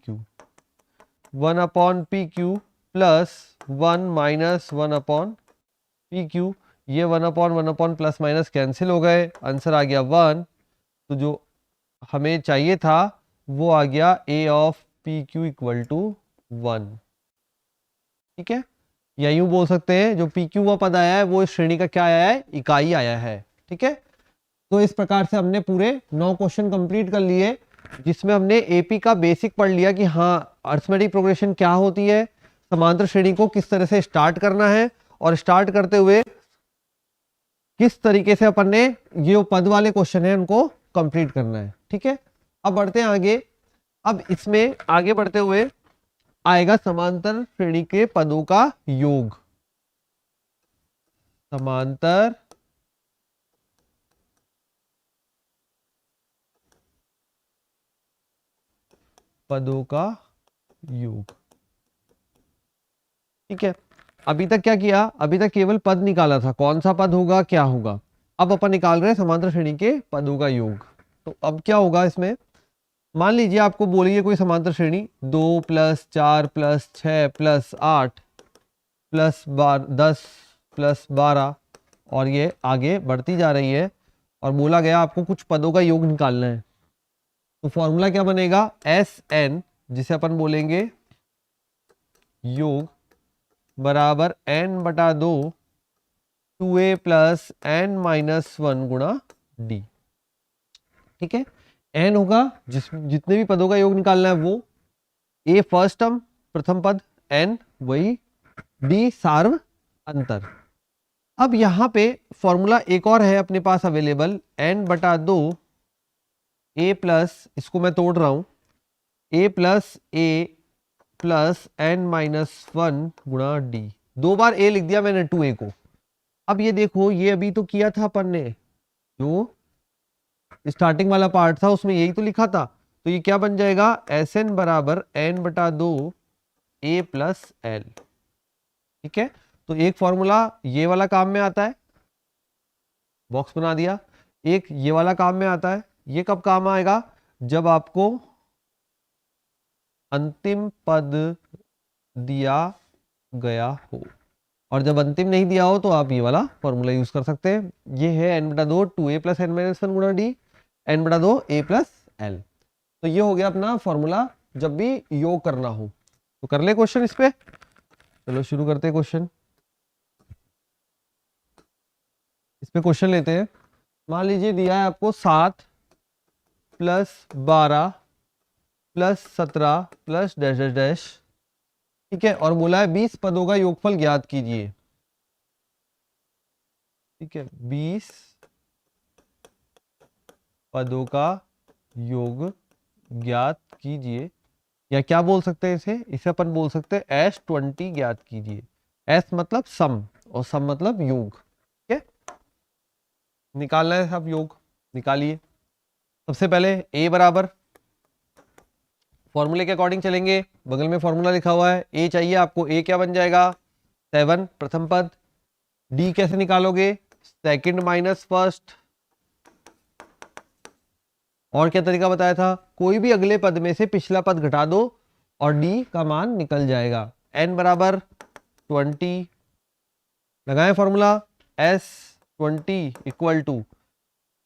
Q plus 1 minus 1 upon P Q, ये 1 अपॉन प्लस माइनस कैंसिल हो गए, आंसर आ गया 1। तो जो हमें चाहिए था वो आ गया A of P Q equal to 1, ठीक है। या यूं बोल सकते हैं जो पी क्यू का पद आया है वो इस श्रेणी का क्या आया है, इकाई आया है, ठीक है। तो इस प्रकार से हमने पूरे 9 क्वेश्चन कंप्लीट कर लिए, जिसमें हमने एपी का बेसिक पढ़ लिया कि हाँ अरिथमेटिक प्रोग्रेशन क्या होती है, समांतर श्रेणी को किस तरह से स्टार्ट करना है, और स्टार्ट करते हुए किस तरीके से अपन ने ये पद वाले क्वेश्चन है उनको कंप्लीट करना है, ठीक है। अब बढ़ते हैं आगे। अब इसमें आगे बढ़ते हुए आएगा समांतर श्रेणी के पदों का योग, समांतर पदों का योग, ठीक है। अभी तक क्या किया, अभी तक केवल पद निकाला था, कौन सा पद होगा क्या होगा। अब अपन निकाल रहे हैं समांतर श्रेणी के पदों का योग। तो अब क्या होगा इसमें, मान लीजिए आपको बोलिए कोई समांतर श्रेणी 2 + 4 + 6 + 8 + 10 + 12 और ये आगे बढ़ती जा रही है, और बोला गया आपको कुछ पदों का योग निकालना है। तो फॉर्मूला क्या बनेगा, एस एन, जिसे अपन बोलेंगे योग बराबर n/2 2a + n-1 गुणा d, ठीक है। n होगा जितने भी पदों का योग निकालना है वो, a फर्स्ट टर्म प्रथम पद, n वही, d सार्व अंतर। अब यहां पे फॉर्मूला एक और है अपने पास अवेलेबल, n/2 a प्लस, इसको मैं तोड़ रहा हूं, a + a + n-1 गुणा d, 2 बार a लिख दिया मैंने 2a को। अब ये देखो, ये अभी तो किया था अपन ने, जो स्टार्टिंग वाला पार्ट था उसमें यही तो लिखा था, तो ये क्या बन जाएगा, Sn बराबर n/2 a + l, ठीक है। तो एक फॉर्मूला ये वाला काम में आता है, बॉक्स बना दिया, एक ये वाला काम में आता है। ये कब काम आएगा, जब आपको अंतिम पद दिया गया हो, और जब अंतिम नहीं दिया हो तो आप ये वाला फॉर्मूला यूज कर सकते हैं। ये है n/2 2a + n-1 गुणा d, n/2 a + l। तो ये हो गया अपना फॉर्मूला जब भी योग करना हो। तो कर ले क्वेश्चन इस पे, चलो शुरू करते हैं क्वेश्चन। इस पे क्वेश्चन लेते हैं। मान लीजिए दिया है आपको 7 + 12 + 17 + डैश डैश डैश, ठीक है, और बोला है 20 पदों का योगफल ज्ञात कीजिए, ठीक है। 20 पदों का योग ज्ञात कीजिए, या क्या बोल सकते हैं इसे अपन बोल सकते हैं S20 ज्ञात कीजिए। S मतलब सम और सम मतलब योग, ठीक है। निकालना है सब योग, निकालिए। सबसे पहले a बराबर, फॉर्मूले के अकॉर्डिंग चलेंगे, बगल में फॉर्मूला लिखा हुआ है, a चाहिए आपको, a क्या बन जाएगा 7 प्रथम पद, d कैसे निकालोगे, सेकंड माइनस फर्स्ट, और क्या तरीका बताया था, कोई भी अगले पद में से पिछला पद घटा दो और डी का मान निकल जाएगा। n बराबर 20, लगाएं formula, s 20 equal to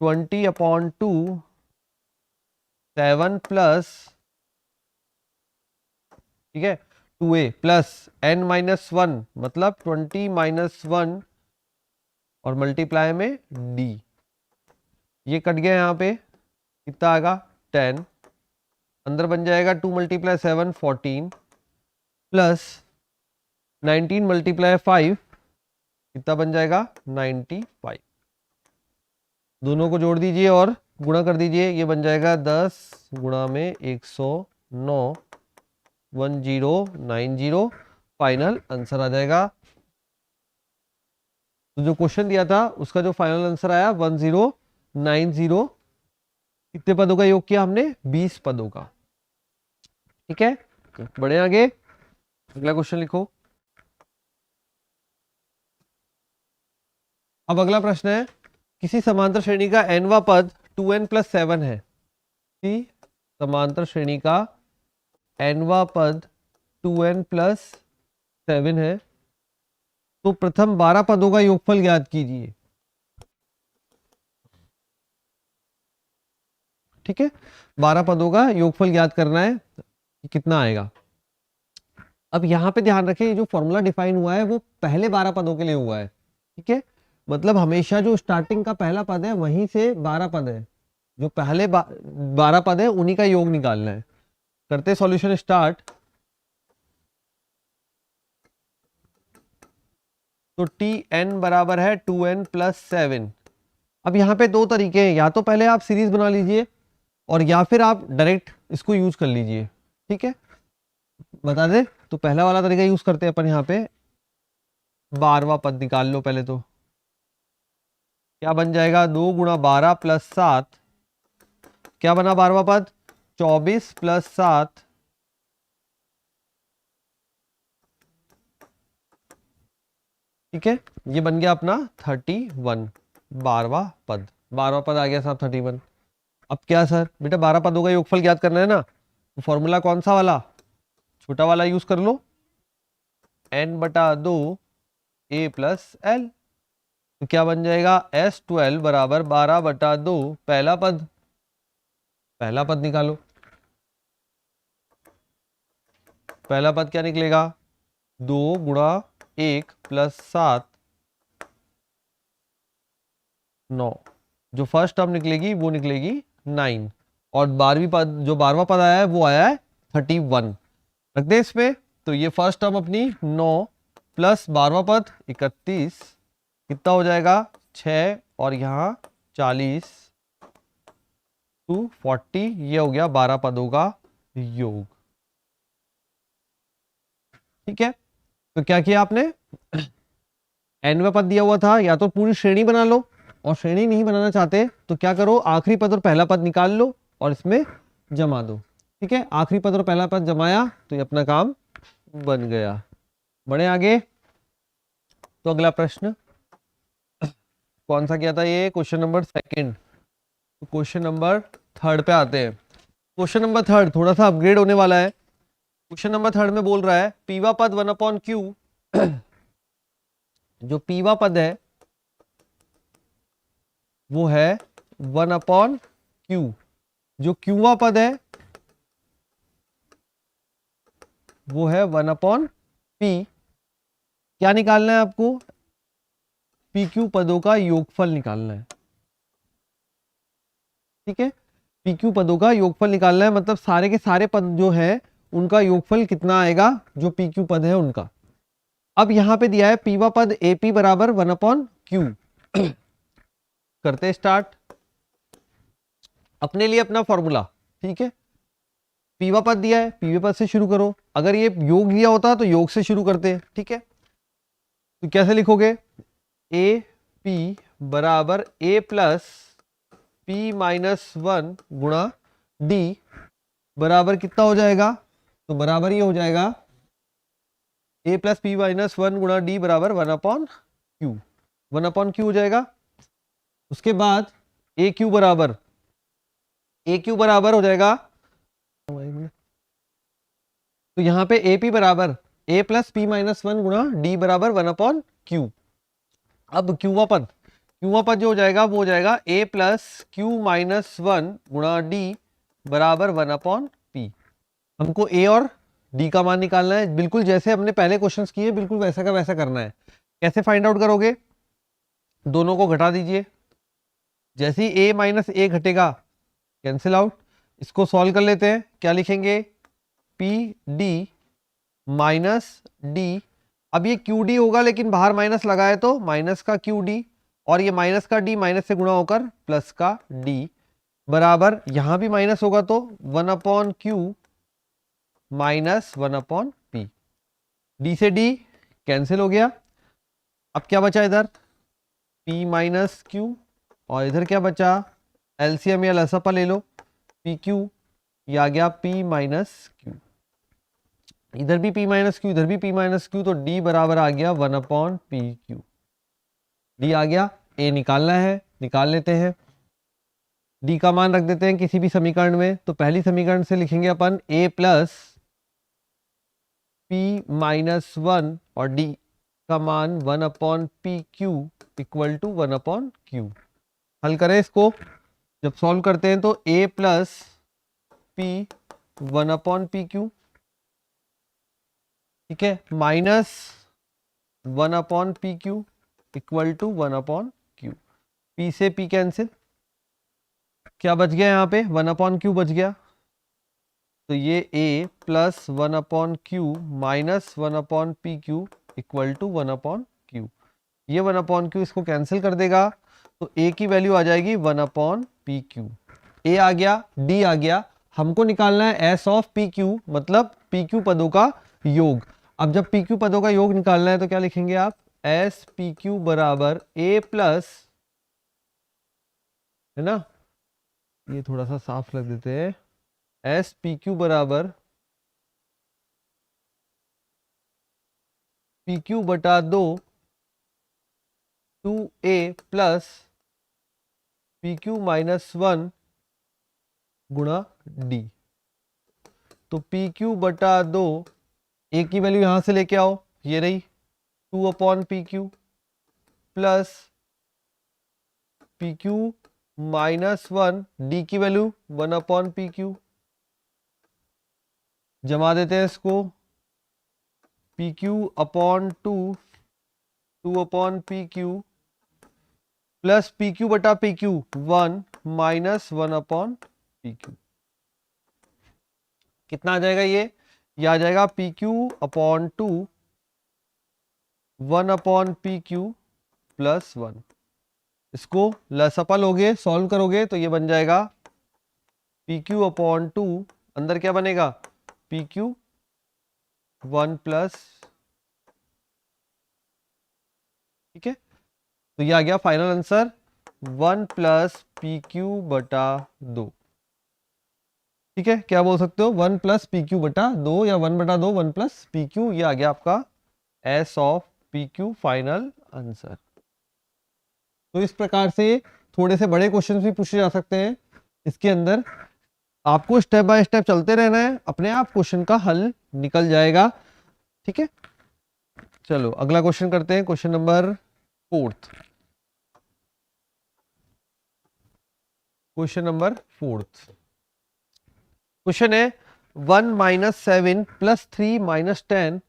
20/2 7 plus, ठीक है, 2a प्लस n-1 मतलब 20-1 और मल्टीप्लाई में d। ये कट गया यहाँ पे, कितना आएगा 10, अंदर बन जाएगा 2 × 7 14 प्लस 19 × 5 कितना बन जाएगा 95। दोनों को जोड़ दीजिए और गुणा कर दीजिए, ये बन जाएगा 10 गुणा में 109 1090, फाइनल आंसर आ जाएगा। तो जो क्वेश्चन दिया था उसका जो फाइनल आंसर आया 1090, कितने पदों का योग किया हमने, 20 पदों का। ठीक है, बढ़े आगे, अगला क्वेश्चन लिखो। अब अगला प्रश्न है, किसी समांतर श्रेणी का nवा पद 2n + 7 है। किसी समांतर श्रेणी का nवा पद 2n + 7 है, तो प्रथम 12 पदों का योगफल ज्ञात कीजिए। ठीक है, 12 पदों का योगफल ज्ञात करना है, कितना आएगा। अब यहां पे ध्यान रखें, जो फॉर्मूला डिफाइन हुआ है वो पहले 12 पदों के लिए हुआ है। ठीक है, मतलब हमेशा जो स्टार्टिंग का पहला पद है वहीं से 12 पद है, जो पहले 12 पद है उन्हीं का योग निकालना है। करते सॉल्यूशन स्टार्ट। तो Tn बराबर है 2n + 7। अब यहाँ पे दो तरीके हैं, या तो पहले आप सीरीज बना लीजिए और या फिर आप डायरेक्ट इसको यूज कर लीजिए। ठीक है, बता दे, तो पहला वाला तरीका यूज करते हैं अपन। यहाँ पे 12वां पद निकाल लो पहले, तो क्या बन जाएगा 2 × 12 + 7, क्या बना 12वां पद 24 + 7, ठीक है, ये बन गया अपना 31, 12वां पद। 12वां पद आ गया साहब 31। अब क्या सर, बेटा 12 पदों का योगफल ज्ञात करना है ना, तो फॉर्मूला कौन सा वाला, छोटा वाला यूज कर लो, n/2 a + l। तो क्या बन जाएगा s12 बराबर 12/2, पहला पद, पहला पद निकालो। पहला पद क्या निकलेगा 2 × 1 + 7 9, जो फर्स्ट टर्म निकलेगी वो निकलेगी 9, और 12वीं पद, जो 12वां पद आया है वो आया है 31। रख दे इसमें, तो ये फर्स्ट टर्म अपनी 9 प्लस 12वां पद 31, कितना हो जाएगा 6 और यहाँ 40 टू 40, ये हो गया 12 पदों का योग। ठीक है, तो क्या किया आपने, nवा पद दिया हुआ था, या तो पूरी श्रेणी बना लो, और श्रेणी नहीं बनाना चाहते तो क्या करो, आखिरी पद और पहला पद निकाल लो और इसमें जमा दो। ठीक है, आखिरी पद और पहला पद जमाया तो ये अपना काम बन गया। बढ़े आगे, तो अगला प्रश्न कौन सा किया था, ये क्वेश्चन नंबर 2। तो क्वेश्चन नंबर 3 पे आते हैं। क्वेश्चन नंबर 3 थोड़ा सा अपग्रेड होने वाला है। क्वेश्चन नंबर 3 में बोल रहा है पीवा पद 1/q, जो पीवा पद है वो है 1/q, जो क्यूवा पद है वो है 1/p। क्या निकालना है आपको, PQ पदों का योगफल निकालना है। ठीक है, PQ पदों का योगफल निकालना है, मतलब सारे के सारे पद जो है उनका योगफल कितना आएगा, जो PQ पद है उनका। अब यहां पे दिया है पीवा पद AP बराबर 1/q। करते स्टार्ट, अपने लिए अपना फॉर्मूला। ठीक है, पीवा पद दिया है, पीवे पद से शुरू करो, अगर ये योग दिया होता तो योग से शुरू करते। ठीक है, तो कैसे लिखोगे, AP बराबर A + p-1 गुणा d बराबर कितना हो जाएगा, तो बराबर ये हो जाएगा A + p-1 गुणा d बराबर 1/q, 1/q हो जाएगा। उसके बाद AQ बराबर ए क्यू बराबर हो जाएगा, तो यहाँ पे ए पी बराबर ए प्लस पी माइनस वन गुणा डी बराबर वन अपॉन क्यू। अब क्यूवापद जो हो जाएगा वो हो जाएगा ए प्लस क्यू माइनस वन गुणा डी बराबर वन अपॉन पी। हमको ए और डी का मान निकालना है, बिल्कुल जैसे हमने पहले क्वेश्चंस किए बिल्कुल वैसा का वैसा करना है। कैसे फाइंड आउट करोगे, दोनों को घटा दीजिए, जैसे ही ए माइनस ए घटेगा कैंसिल आउट। इसको सॉल्व कर लेते हैं, क्या लिखेंगे, पी डी माइनस डी। अब ये क्यू डी होगा लेकिन बाहर माइनस लगा है तो माइनस का क्यू डी, और ये माइनस का डी माइनस से गुणा होकर प्लस का डी बराबर, यहां भी माइनस होगा तो one upon Q minus one upon P. D से डी कैंसिल हो गया। अब क्या बचा इधर, पी माइनस क्यू, और इधर क्या बचा, एलसीएम या लसपा ले लो, पी क्यू, ये आ गया पी माइनस क्यू। इधर भी पी माइनस क्यू, इधर भी पी माइनस क्यू, तो डी बराबर आ गया one upon P Q. D आ गया, ए निकालना है, निकाल लेते हैं। डी का मान रख देते हैं किसी भी समीकरण में, तो पहली समीकरण से लिखेंगे अपन A plus P minus one और डी का मान one upon P Q equal to one upon Q. हल करें इसको, जब सॉल्व करते हैं तो a plus P one upon P Q, ठीक है, minus one upon P Q equal to one upon Q. P से पी कैंसिल, क्या बच गया यहाँ पे, वन अपॉन क्यू बच गया, तो ये a plus one upon Q minus one upon P Q equal to one upon Q. ये वन अपॉन क्यू इसको कैंसिल कर देगा, तो a की वैल्यू आ जाएगी one upon P Q. A आ गया, डी आ गया, हमको निकालना है एस ऑफ पी क्यू, मतलब पी क्यू पदों का योग। अब जब पी क्यू पदों का योग निकालना है तो क्या लिखेंगे आप, एस पी क्यू बराबर ए प्लस, है ना, ये थोड़ा सा साफ लग देते हैं, एस पी क्यू बराबर पी क्यू बटा दो two A plus P Q minus one गुणा डी। तो पी क्यू बटा दो, ए की वैल्यू यहां से लेके आओ, ये रही two upon P Q plus P Q minus one, D की value one upon P Q, जमा देते हैं इसको, P Q upon two, two upon P Q plus P Q बटा P Q one minus one upon P Q. कितना आ जाएगा ये आ जाएगा P Q upon two one upon P Q plus one. इसको लसपा लोगे, सॉल्व करोगे तो ये बन जाएगा पी क्यू अपॉन टू, अंदर क्या बनेगा, पी क्यू वन प्लस, ठीक है, तो ये आ गया final answer one plus P Q बटा दो। ठीक है, क्या बोल सकते हो, वन प्लस पी क्यू बटा दो या वन बटा दो वन प्लस पी क्यू, ये आ गया आपका S of P Q final answer. तो इस प्रकार से थोड़े से बड़े क्वेश्चंस भी पूछे जा सकते हैं। इसके अंदर आपको स्टेप बाय स्टेप चलते रहना है, अपने आप क्वेश्चन का हल निकल जाएगा। ठीक है, चलो अगला क्वेश्चन करते हैं, question number fourth. Question number fourth question है 1 minus 7 plus 3 minus 10,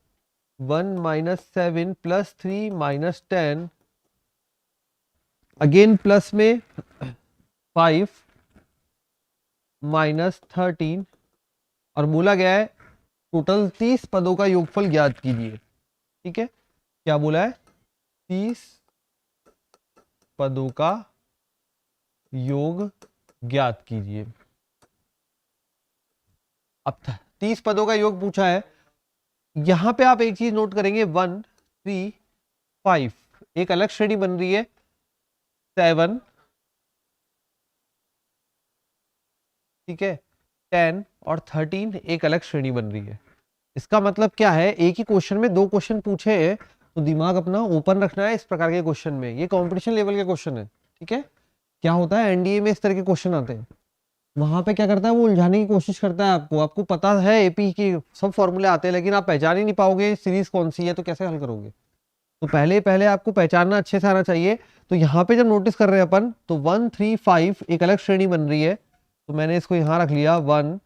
1 minus 7 plus 3 minus 10, again plus में 5 माइनस 13, और बोला गया है टोटल 30 पदों का योगफल ज्ञात कीजिए। ठीक है, क्या बोला है, 30 पदों का योग ज्ञात कीजिए। अब 30 पदों का योग पूछा है, यहां पे आप एक चीज नोट करेंगे, 1 3 5 एक अलग श्रेणी बन रही है, 7, ठीक है, 10 और 13 एक अलग श्रेणी बन रही है। इसका मतलब क्या है, एक ही क्वेश्चन में 2 क्वेश्चन पूछे हैं, तो दिमाग अपना ओपन रखना है इस प्रकार के क्वेश्चन में। ये कंपटीशन लेवल के क्वेश्चन है। ठीक है, क्या होता है एनडीए में इस तरह के क्वेश्चन आते हैं, वहां पे क्या करता है, वो उलझाने की कोशिश करता है आपको। आपको पता है एपी के सब फॉर्मूले आते हैं, लेकिन आप पहचान ही नहीं पाओगे सीरीज कौन सी है, तो कैसे हल करोगे। तो पहले पहले आपको पहचानना अच्छे से आना चाहिए। तो यहाँ पे जब नोटिस कर रहे हैं अपन, तो 1 3 5 एक अलग श्रेणी बन रही है, तो मैंने इसको यहाँ रख लिया 1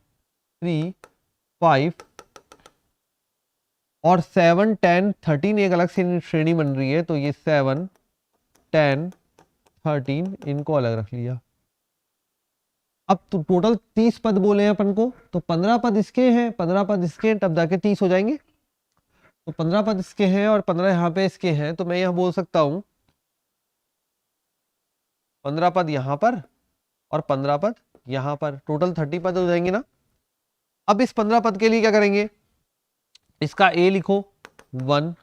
3 5, और 7 10 13 एक अलग श्रेणी बन रही है, तो ये 7 10 13 इनको अलग रख लिया। अब तो टोटल 30 पद बोले हैं अपन को, तो 15 पद इसके हैं, 15 पद इसके हैं, तब जाके 30 हो जाएंगे। तो 15 पद इसके हैं और 15 यहाँ पे इसके हैं, तो मैं यहाँ बोल सकता हूँ 15 पद यहाँ पर और 15 पद यहाँ पर, टोटल 30 पद हो जाएंगे ना। अब इस 15 पद के लिए क्या करेंगे, इसका ए लिखो 1,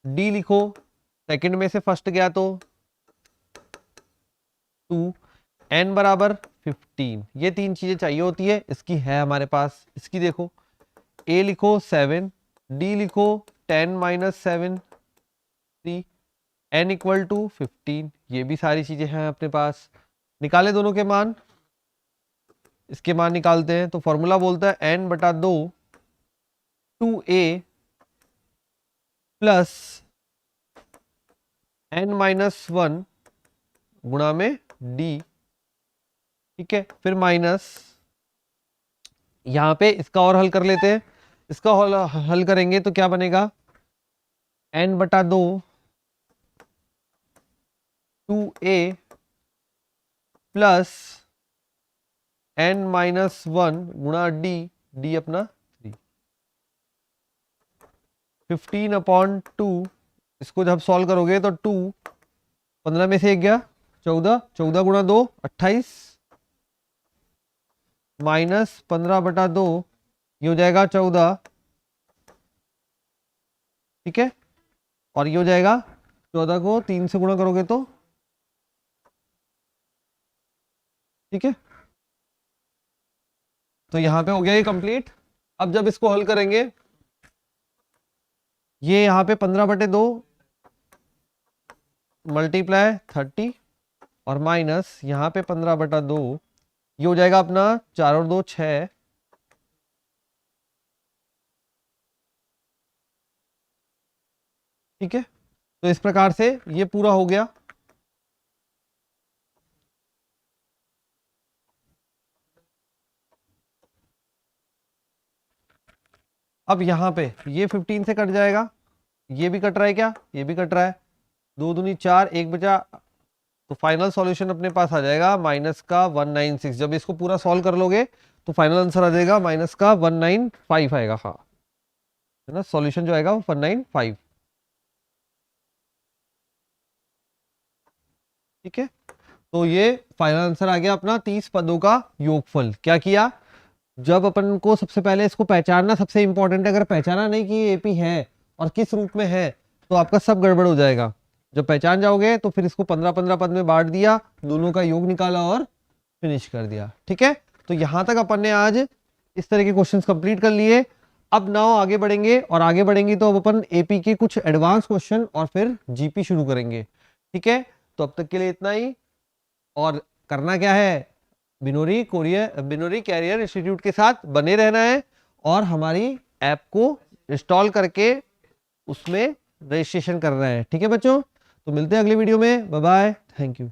डी लिखो, सेकंड में से फर्स्ट गया तो 2, एन बराबर 15। ये तीन चीजें चाहिए होती है, इसकी है हमारे पास। इसकी देखो, ए लिखो 7, डी लिखो 10 - 7 3, एन इक्वल टू 15। ये भी सारी चीजें हैं अपने पास। निकाले दोनों के मान, इसके मान निकालते हैं। तो फॉर्मूला बोलता है n बटा 2 2a प्लस n - 1 गुणा में d, ठीक है। फिर माइनस, यहां पे इसका और हल कर लेते हैं। इसका हल करेंगे तो क्या बनेगा, n बटा 2 2a प्लस n - 1 गुणा d, d अपना 3, 15/2। इसको जब सॉल्व करोगे तो 2 15 में से 1 गया 14, 14 गुणा 2 28, माइनस 15 बटा 2, ये हो जाएगा 14, ठीक है। और ये हो जाएगा 14 को 3 से गुणा करोगे तो, ठीक है। तो यहां पे हो गया ये कंप्लीट। अब जब इसको हल करेंगे, ये यहां पे 15/2 मल्टीप्लाई 30 और माइनस यहां पे 15/2, ये हो जाएगा अपना 4 और 2 6, ठीक है। तो इस प्रकार से ये पूरा हो गया। अब यहाँ पे ये 15 से कट जाएगा, ये भी कट रहा है क्या, ये भी कट रहा है, 2 दूनी 4, 1 बचा। तो फाइनल सॉल्यूशन अपने पास आ जाएगा माइनस का 196। जब इसको पूरा सॉल्व कर लोगे तो फाइनल आंसर आ जाएगा माइनस का 195 आएगा, हाँ, है ना। सॉल्यूशन जो आएगा वो 195, ठीक है। तो ये फाइनल आंसर आ गया अपना 30 पदों का योगफल। क्या किया, जब अपन को सबसे पहले इसको पहचानना सबसे इंपॉर्टेंट है। अगर पहचाना नहीं कि ये एपी है और किस रूप में है, तो आपका सब गड़बड़ हो जाएगा। जब पहचान जाओगे तो फिर इसको 15-15 पद में बांट दिया, दोनों का योग निकाला और फिनिश कर दिया, ठीक है। तो यहां तक अपन ने आज इस तरह के क्वेश्चंस कंप्लीट कर लिए। अब नाउ आगे बढ़ेंगे, और आगे बढ़ेंगे तो अब अपन एपी के कुछ एडवांस क्वेश्चन और फिर जीपी शुरू करेंगे, ठीक है। तो अब तक के लिए इतना ही। और करना क्या है, बिनोरी कैरियर इंस्टीट्यूट के साथ बने रहना है और हमारी ऐप को इंस्टॉल करके उसमें रजिस्ट्रेशन करना है, ठीक है बच्चों। तो मिलते हैं अगले वीडियो में, बाय बाय, थैंक यू।